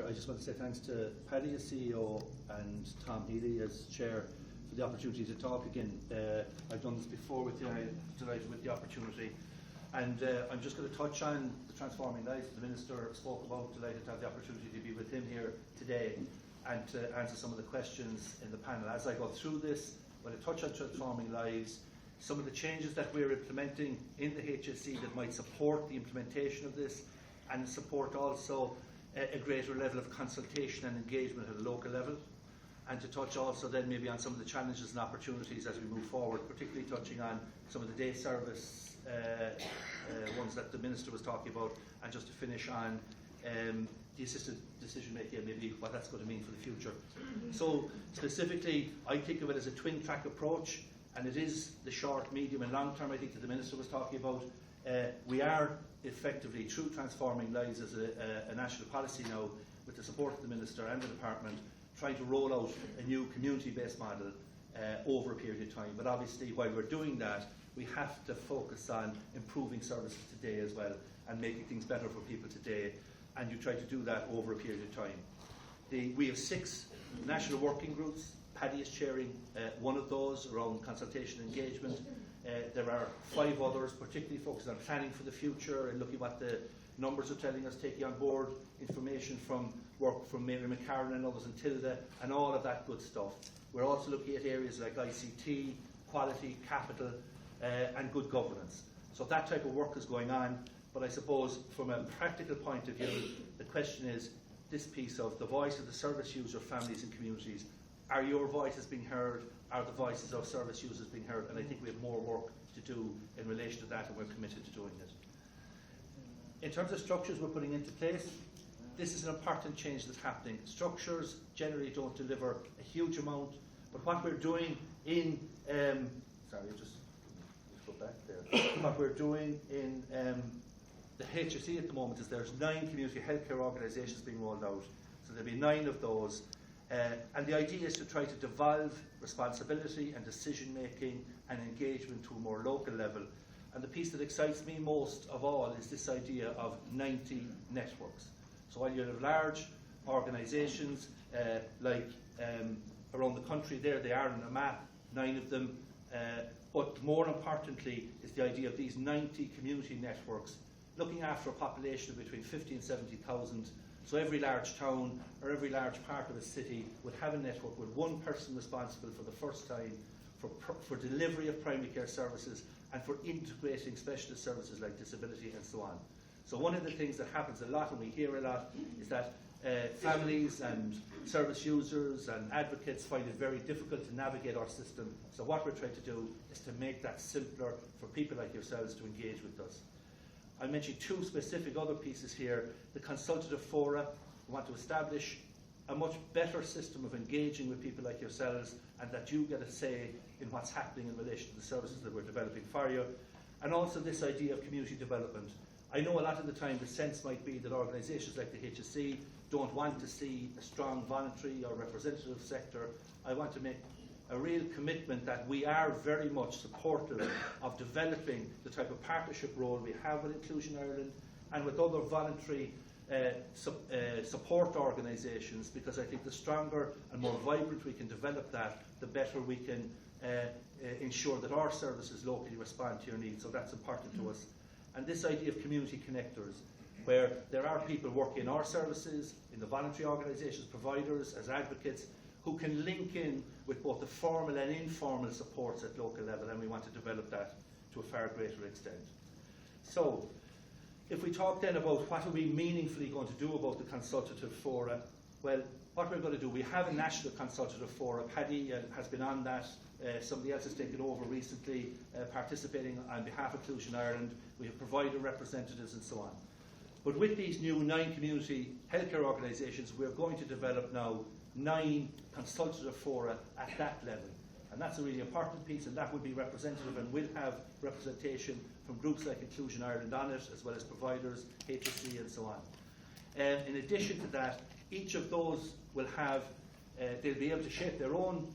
I just want to say thanks to Paddy as CEO and Tom Healy as Chair for the opportunity to talk again. I've done this before with you. I'm delighted with the opportunity. And I'm just going to touch on the transforming lives the Minister spoke about. Delighted to have the opportunity to be with him here today and to answer some of the questions in the panel. As I go through this, when I touch on transforming lives, some of the changes that we're implementing in the HSE that might support the implementation of this, and support also a greater level of consultation and engagement at a local level, and to touch also then maybe on some of the challenges and opportunities as we move forward, particularly touching on some of the day service ones that the Minister was talking about, and just to finish on the assisted decision making and maybe what that's going to mean for the future. So specifically, I think of it as a twin track approach, and it is the short, medium and long term I think that the Minister was talking about. We are effectively, through transforming lives as a national policy now, with the support of the Minister and the Department, trying to roll out a new community-based model over a period of time. But obviously, while we're doing that, we have to focus on improving services today as well, and making things better for people today, and you try to do that over a period of time. We have 6 national working groups. Paddy is chairing one of those around consultation and engagement. There are 5 others, particularly focused on planning for the future and looking at what the numbers are telling us, taking on board information from work from Mary McCarran and others, and Tilda, and all of that good stuff. We're also looking at areas like ICT, quality, capital, and good governance. So that type of work is going on, but I suppose from a practical point of view, the question is this piece of the voice of the service user, families and communities. Are your voices being heard? Are the voices of service users being heard? And I think we have more work to do in relation to that, and we're committed to doing it. In terms of structures we're putting into place, this is an important change that's happening. Structures generally don't deliver a huge amount, but what we're doing in what we're doing in the HSE at the moment is there's 9 community healthcare organisations being rolled out. So there'll be 9 of those. And the idea is to try to devolve responsibility and decision making and engagement to a more local level. And the piece that excites me most of all is this idea of 90 networks. So while you have large organisations like around the country there, they are on a map, 9 of them, but more importantly is the idea of these 90 community networks looking after a population of between 50 and 70,000. So every large town or every large part of a city would have a network with one person responsible for the first time for delivery of primary care services and for integrating specialist services like disability and so on. So one of the things that happens a lot, and we hear a lot, is that families and service users and advocates find it very difficult to navigate our system. So what we're trying to do is to make that simpler for people like yourselves to engage with us. I mentioned 2 specific other pieces here. The consultative fora. We want to establish a much better system of engaging with people like yourselves, and that you get a say in what's happening in relation to the services that we're developing for you. And also this idea of community development. I know a lot of the time the sense might be that organisations like the HSE don't want to see a strong voluntary or representative sector. I want to make a real commitment that we are very much supportive of developing the type of partnership role we have with Inclusion Ireland and with other voluntary support organisations, because I think the stronger and more vibrant we can develop that, the better we can ensure that our services locally respond to your needs. So that's important to us. And this idea of community connectors, where there are people working in our services, in the voluntary organisations, providers, as advocates, who can link in with both the formal and informal supports at local level, and we want to develop that to a far greater extent. So, if we talk then about what are we meaningfully going to do about the consultative fora, well, what we're going to do, we have a national consultative fora. Paddy has been on that. Somebody else has taken over recently, participating on behalf of Inclusion Ireland. We have provider representatives and so on. But with these new 9 community healthcare organisations, we're going to develop now 9 consultative fora at that level. And that's a really important piece, and that will be representative and will have representation from groups like Inclusion Ireland on it, as well as providers, HSE and so on. In addition to that, each of those will have, they'll be able to shape their own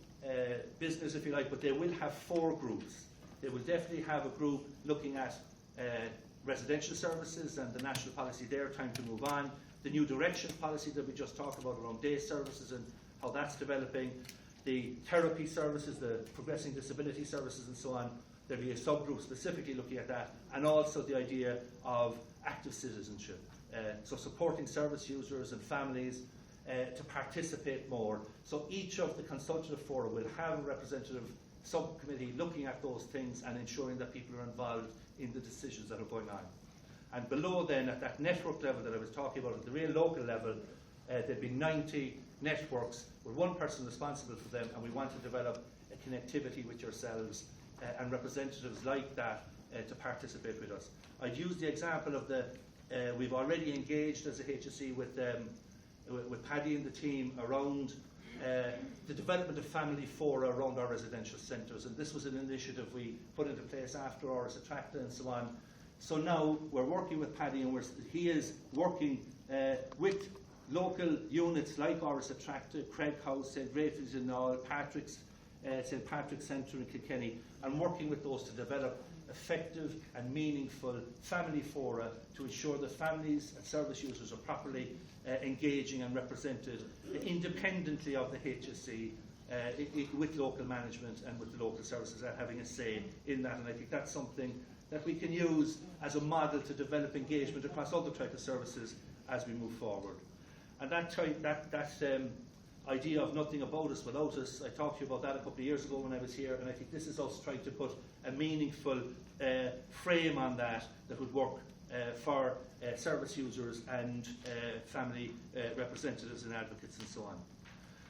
business, if you like, but they will have 4 groups. They will definitely have a group looking at residential services and the national policy there, time to move on. the new direction policy that we just talked about around day services and how that's developing, the therapy services, the progressing disability services and so on. There'll be a subgroup specifically looking at that, and also the idea of active citizenship. So supporting service users and families to participate more. So each of the consultative fora will have a representative subcommittee looking at those things and ensuring that people are involved in the decisions that are going on. And below then, at that network level that I was talking about, at the real local level, there'd be 90 networks with one person responsible for them, and we want to develop a connectivity with yourselves and representatives like that to participate with us. I'd use the example of we've already engaged as a HSE with Paddy and the team around the development of family fora around our residential centres, and this was an initiative we put into place after Oris Attracta and so on. So now we're working with Paddy, and he is working with local units like Oris Attracta, Craig House, St. Rafferty's in All, St. Patrick's Centre in Kilkenny, and working with those to develop effective and meaningful family fora to ensure that families and service users are properly engaging and represented independently of the HSE with local management and with the local services and having a say in that. And I think that's something that we can use as a model to develop engagement across other types of services as we move forward. And that idea of nothing about us without us, I talked to you about that a couple of years ago when I was here, and I think this is us trying to put a meaningful frame on that would work for service users and family representatives and advocates and so on.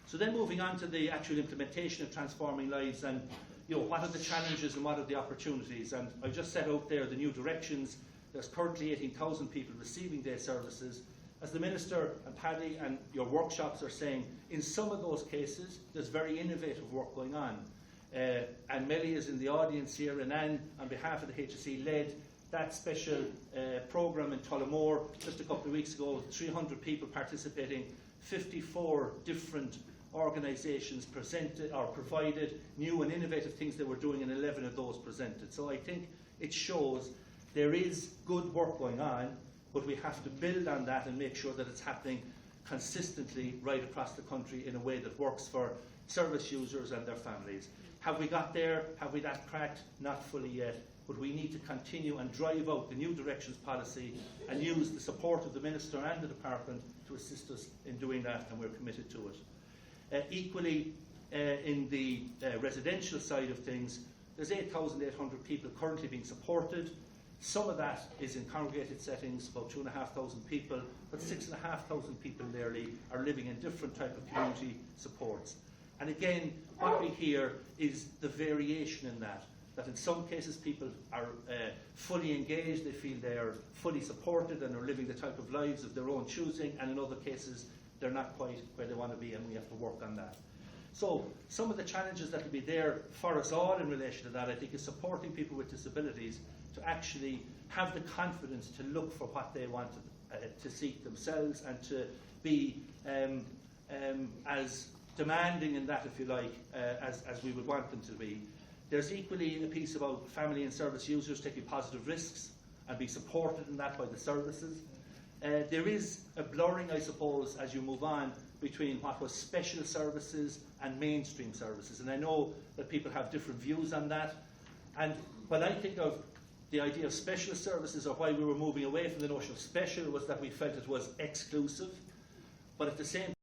So then moving on to the actual implementation of transforming lives, and what are the challenges and what are the opportunities. And I've just set out there the new directions. There's currently 18,000 people receiving day services. As the Minister and Paddy and your workshops are saying, in some of those cases there's very innovative work going on. And Melly is in the audience here, and Anne, on behalf of the HSE, led that special programme in Tullamore just a couple of weeks ago, 300 people participating, 54 different organisations presented or provided new and innovative things they were doing, and 11 of those presented. So I think it shows there is good work going on, but we have to build on that and make sure that it's happening consistently right across the country in a way that works for service users and their families. Have we got there? Have we that cracked? Not fully yet, but we need to continue and drive out the new directions policy and use the support of the Minister and the Department to assist us in doing that, and we're committed to it. Equally, in the residential side of things, there's 8,800 people currently being supported. Some of that is in congregated settings, about 2,500 people, but 6,500 people nearly are living in different type of community supports. And again, what we hear is the variation in that in some cases people are fully engaged, they feel they are fully supported and are living the type of lives of their own choosing, and in other cases they're not quite where they want to be, and we have to work on that. So some of the challenges that will be there for us all in relation to that, I think, is supporting people with disabilities to actually have the confidence to look for what they want to seek themselves, and to be as demanding in that, if you like, as we would want them to be. There's equally a piece about family and service users taking positive risks and being supported in that by the services. There is a blurring, I suppose, as you move on between what was special services and mainstream services, and I know that people have different views on that. And when I think of the idea of special services, or why we were moving away from the notion of special, was that we felt it was exclusive, but at the same